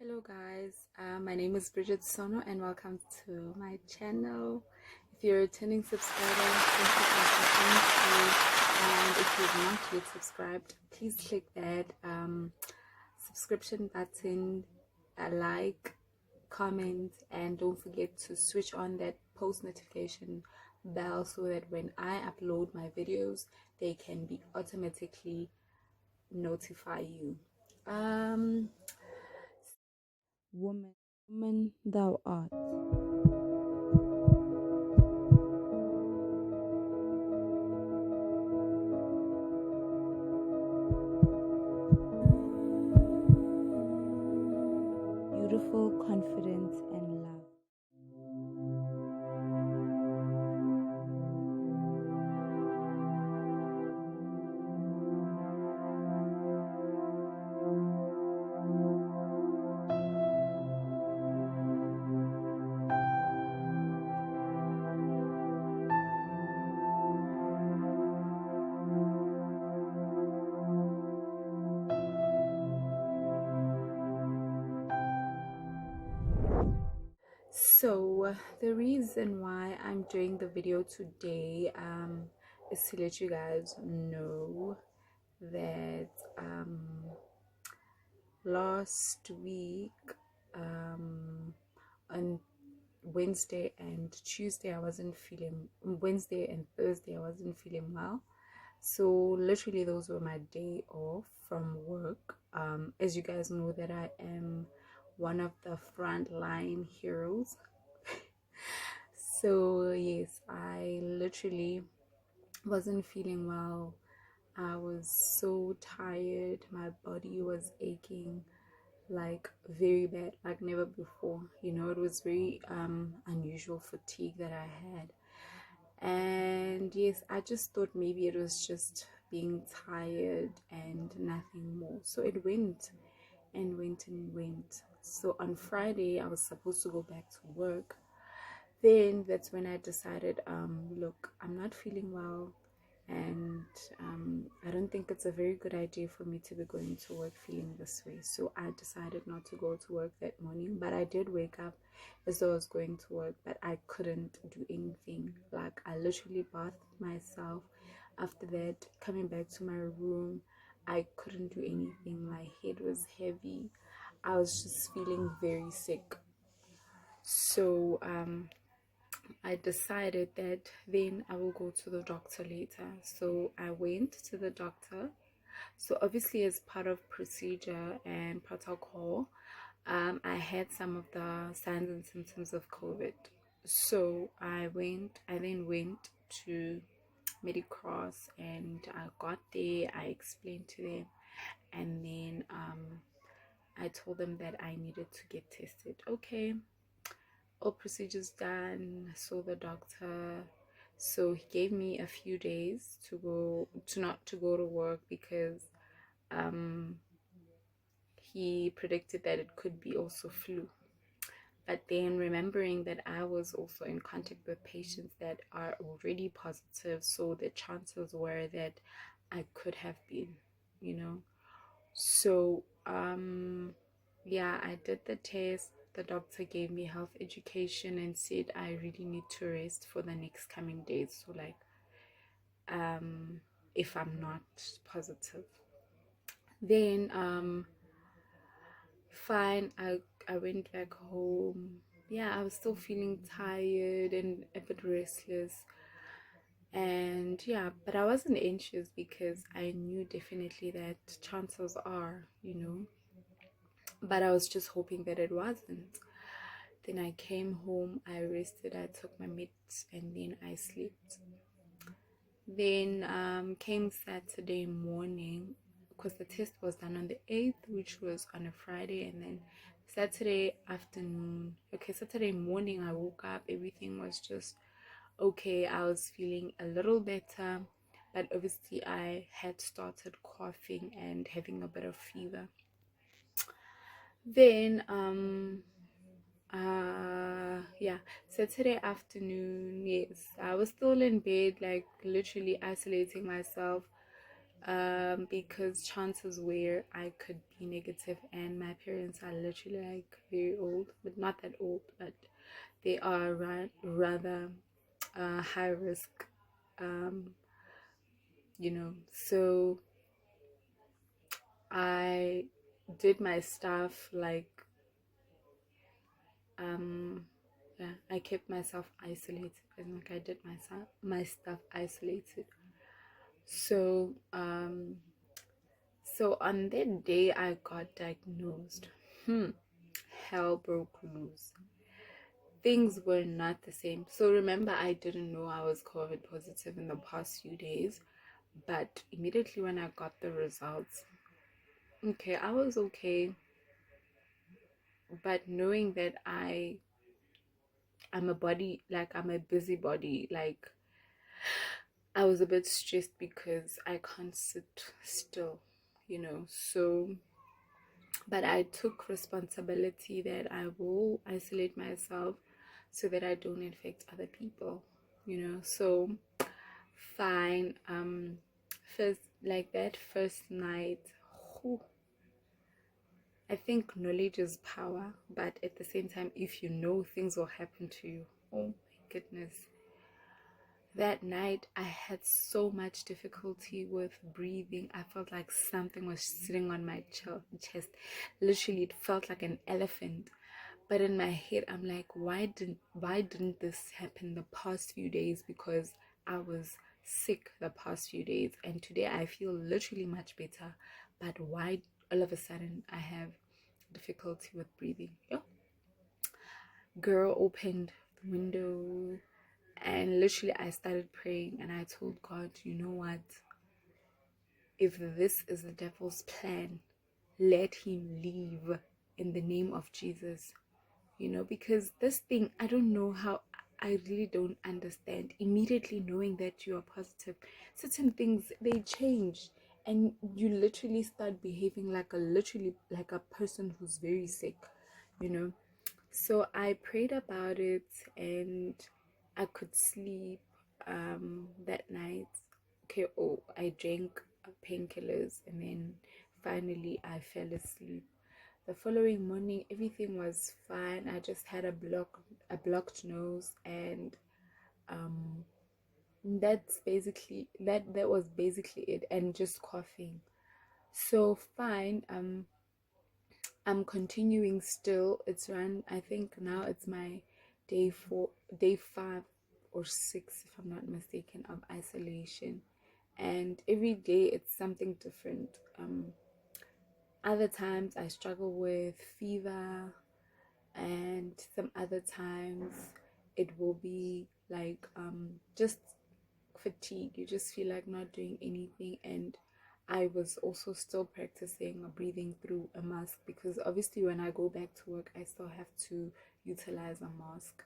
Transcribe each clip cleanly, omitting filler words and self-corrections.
Hello guys, my name is Bridgett Sono and welcome to my channel. If you're a returning subscriber, thank you for subscribing. And if you've not yet subscribed, please click that subscription button, like, comment, and don't forget to switch on that post notification bell so that when I upload my videos, they can be automatically notify you. Woman, woman thou art. Beautiful, confident, and love. So the reason why I'm doing the video today is to let you guys know that last week on Wednesday and Tuesday Wednesday and Thursday I wasn't feeling well. So literally those were my day off from work. As you guys know that I am one of the frontline heroes. So yes, I literally wasn't feeling well. I was so tired. My body was aching like very bad, like never before. It was very unusual fatigue that I had. And yes, I just thought maybe it was just being tired and nothing more. So it went and went and went. So on Friday I was supposed to go back to work. Then that's when I decided, look, I'm not feeling well, and I don't think it's a very good idea for me to be going to work feeling this way. So I decided not to go to work that morning, but I did wake up as though I was going to work, but I couldn't do anything. Like, I literally bathed myself. After that, coming back to my room, I couldn't do anything. My head was heavy. I was just feeling very sick. So I decided that then I will go to the doctor later. So I went to the doctor. So obviously, as part of procedure and protocol, I had some of the signs and symptoms of COVID. So I then went to Medicross, and I got there. I explained to them, and then I told them that I needed to get tested. Okay, all procedures done. Saw the doctor. So he gave me a few days not to go to work because he predicted that it could be also flu. But then remembering that I was also in contact with patients that are already positive, so the chances were that I could have been. So yeah, I did the test. The doctor gave me health education and said I really need to rest for the next coming days. So like if I'm not positive. Then fine, I went back home. Yeah, I was still feeling tired and a bit restless. And yeah, but I wasn't anxious because I knew definitely that chances are. But I was just hoping that it wasn't. Then I came home, I rested, I took my meds, and then I slept. Then came Saturday morning, because the test was done on the 8th, which was on a Friday, and then Saturday morning I woke up, everything was just okay. I was feeling a little better, but obviously I had started coughing and having a bit of fever. Then yeah, Saturday afternoon, yes, I was still in bed, like literally isolating myself. because chances were I could be negative, and my parents are literally like very old, but not that old, but they are rather high risk, um, so I did my stuff like, um, yeah, I kept myself isolated, and like I did my stuff isolated. So so on that day I got diagnosed, hell broke loose. Things were not the same. So remember, I didn't know I was COVID positive in the past few days, but immediately when I got the results, okay, I was okay. But knowing that I'm a body, like I'm a busybody, like I was a bit stressed because I can't sit still, So, but I took responsibility that I will isolate myself so that I don't infect other people. So fine. First, like that first night, whew, I think knowledge is power, but at the same time, if you know things will happen to you, oh my goodness. That night, I had so much difficulty with breathing. I felt like something was sitting on my chest. Literally, it felt like an elephant. But in my head, I'm like, why didn't this happen the past few days? Because I was sick the past few days, and today I feel literally much better. But why all of a sudden I have difficulty with breathing? Yeah. Girl opened the window, and literally I started praying, and I told God, you know what? If this is the devil's plan, let him leave in the name of Jesus. Because this thing, I don't know how, I really don't understand. Immediately knowing that you are positive, certain things, they change, and you literally start behaving like a person who's very sick, you know. So I prayed about it, and I could sleep that night. Okay, oh, I drank painkillers, and then finally I fell asleep. The following morning, everything was fine. I just had a blocked nose, and um, that was basically it, and just coughing. So fine. I'm continuing still. It's run. I think now it's my day 5 or 6, if I'm not mistaken, of isolation, and every day it's something different. Other times I struggle with fever, and some other times it will be like just fatigue. You just feel like not doing anything. And I was also still practicing breathing through a mask, because obviously when I go back to work I still have to utilize a mask.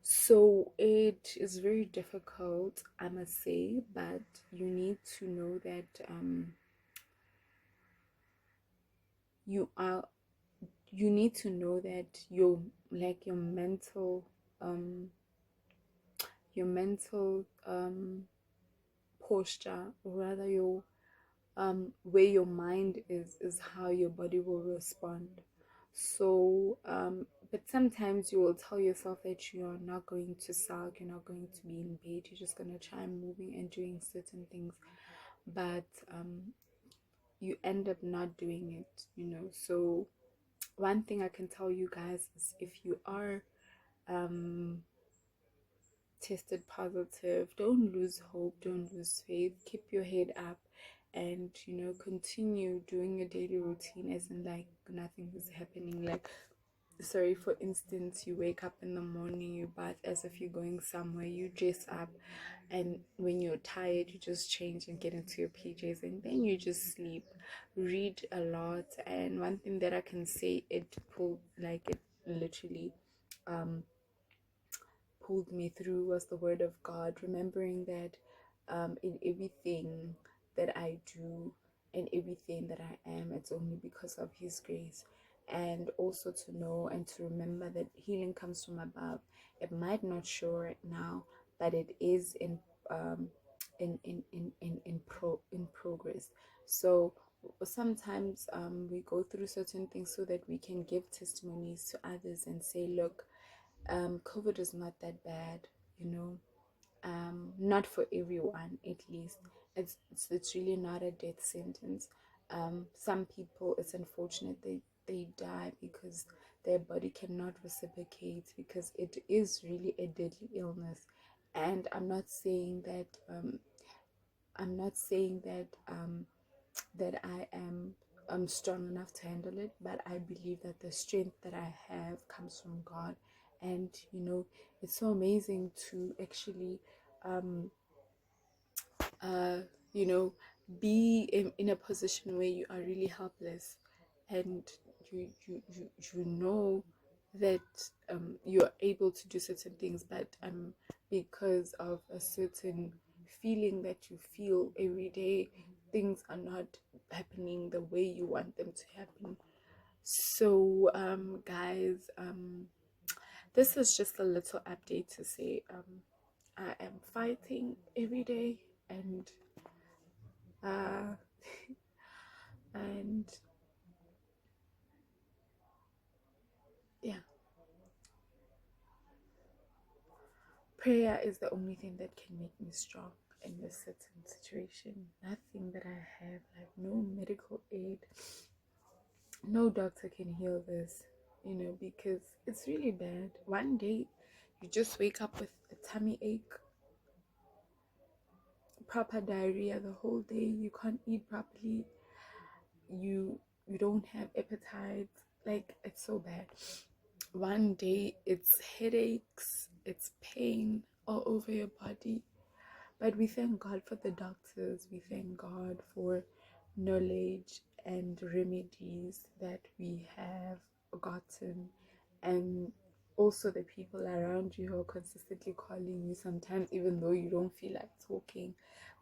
So it is very difficult, I must say, but you need to know that you are you need to know that your mental um posture, or rather your where your mind is how your body will respond. So but sometimes you will tell yourself that you are not going to sulk, you're not going to be in bed, you're just going to try moving and doing certain things, but you end up not doing it. So one thing I can tell you guys is, if you are um tested positive, don't lose hope, don't lose faith, keep your head up, and continue doing your daily routine, as in like nothing is happening. Like, sorry, for instance, you wake up in the morning, you bath as if you're going somewhere, you dress up, and when you're tired you just change and get into your PJs, and then you just sleep. Read a lot, and one thing that I can say, it literally pulled me through was the word of God, remembering that in everything that I do and everything that I am, it's only because of His grace. And also to know and to remember that healing comes from above. It might not show right now, but um, in progress. So sometimes we go through certain things so that we can give testimonies to others and say, look, COVID is not that bad, you know. Not for everyone, at least. It's really not a death sentence. Some people, it's unfortunate they die because their body cannot reciprocate, because it is really a deadly illness. And I'm not saying that that I am strong enough to handle it, but I believe that the strength that I have comes from God. And you know, it's so amazing to actually um uh you know, be in a position where you are really helpless, and you know that you're able to do certain things, but because of a certain feeling that you feel every day, things are not happening the way you want them to happen. So guys, this is just a little update to say I am fighting every day, and uh and yeah, prayer is the only thing that can make me strong in this certain situation. Nothing that I have, like no medical aid, no doctor can heal this, you know, because it's really bad. One day you just wake up with a tummy ache, proper diarrhea the whole day, you can't eat properly, you don't have appetite, like it's so bad. One day it's headaches, it's pain all over your body. But we thank God for the doctors, we thank God for knowledge and remedies that we have gotten, and also the people around you who are consistently calling you sometimes, even though you don't feel like talking.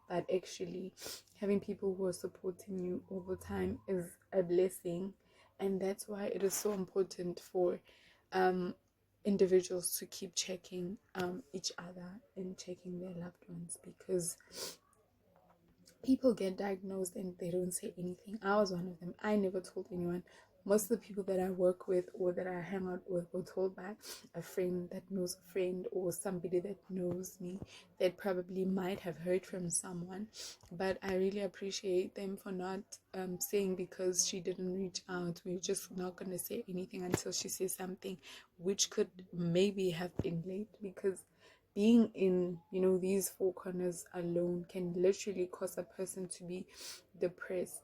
But actually, having people who are supporting you all the time is a blessing, and that's why it is so important for um individuals to keep checking each other and checking their loved ones, because people get diagnosed and they don't say anything. I was one of them. I never told anyone. Most of the people that I work with or that I hang out with were told by a friend that knows a friend, or somebody that knows me that probably might have heard from someone. But I really appreciate them for not saying, because she didn't reach out, we're just not going to say anything until she says something, which could maybe have been late, because being in, you know, these four corners alone can literally cause a person to be depressed,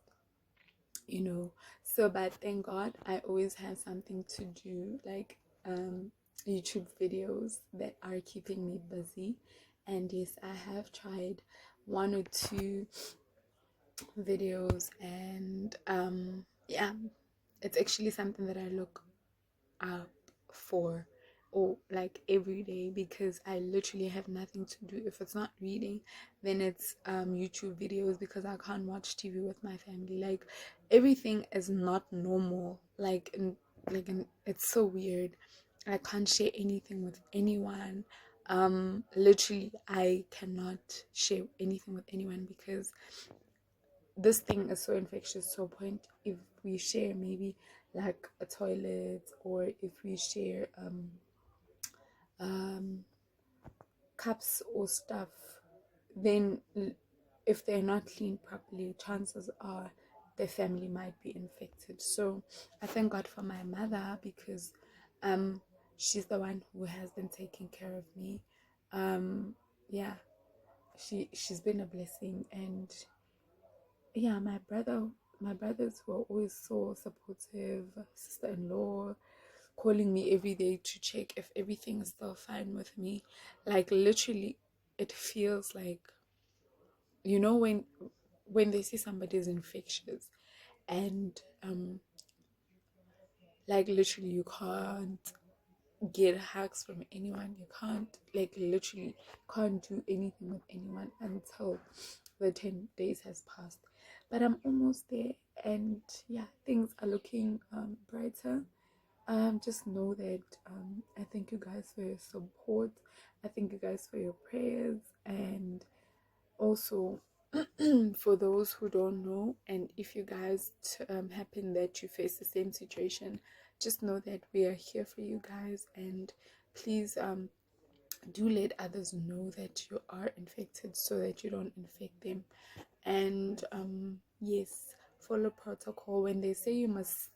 you know. So but thank God I always have something to do, like YouTube videos that are keeping me busy. And yes, I have tried one or two videos, and yeah, it's actually something that I look up for, or like every day, because I literally have nothing to do. If it's not reading, then it's YouTube videos, because I can't watch TV with my family. Like everything is not normal, it's so weird. I can't share anything with anyone. Literally I cannot share anything with anyone, because this thing is so infectious to a point. If we share maybe like a toilet, or if we share um cups or stuff, then if they're not cleaned properly, chances are the family might be infected. So I thank God for my mother, because um she's the one who has been taking care of me. Yeah, she's been a blessing. And yeah, my brothers were always so supportive, sister-in-law calling me every day to check if everything is still fine with me. Like literally, it feels like, you know, when they say somebody is infectious, and like literally you can't get hugs from anyone, you can't, like literally can't do anything with anyone until the 10 days has passed. But I'm almost there, and yeah, things are looking brighter. Just know that I thank you guys for your support, I thank you guys for your prayers, and Also, for those who don't know, and if you guys happen that you face the same situation, just know that we are here for you guys, and please do let others know that you are infected so that you don't infect them. And yes, follow protocol. When they say you must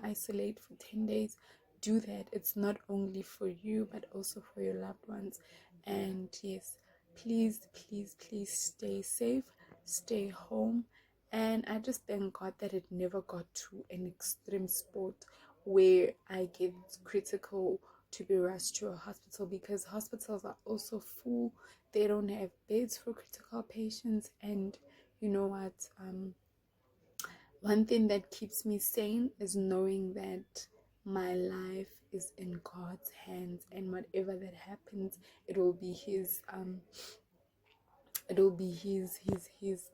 isolate for 10 days, do that. It's not only for you but also for your loved ones. And yes, please, please, please stay safe, stay home. And I just thank God that it never got to an extreme sport where I get critical to be rushed to a hospital, because hospitals are also full. They don't have beds for critical patients. And you know what, one thing that keeps me sane is knowing that my life is in God's hands, and whatever that happens, it will be his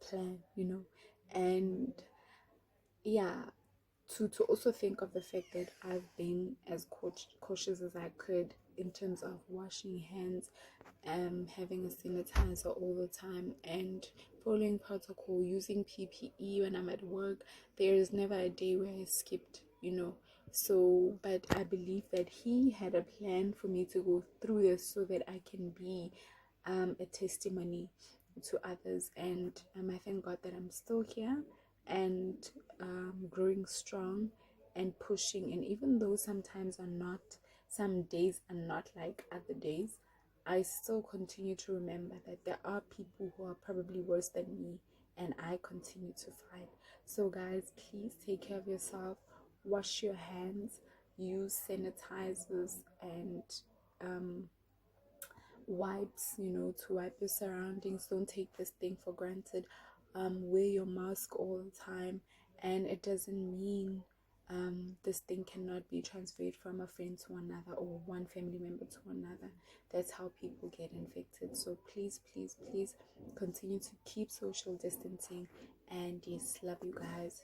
plan, you know. And yeah, to also think of the fact that I've been as cautious as I could in terms of washing hands, having a sanitizer all the time, and following protocol, using PPE when I'm at work. There is never a day where I skipped, you know. So, but I believe that he had a plan for me to go through this so that I can be a testimony to others. And I thank God that I'm still here, and growing strong and pushing. And even though some days are not like other days, I still continue to remember that there are people who are probably worse than me, and I continue to fight. So guys, please take care of yourself, wash your hands, use sanitizers and wipes, you know, to wipe your surroundings. Don't take this thing for granted. Wear your mask all the time, and it doesn't mean this thing cannot be transferred from a friend to another or one family member to another. That's how people get infected. So please, please, please continue to keep social distancing. And yes, love you guys.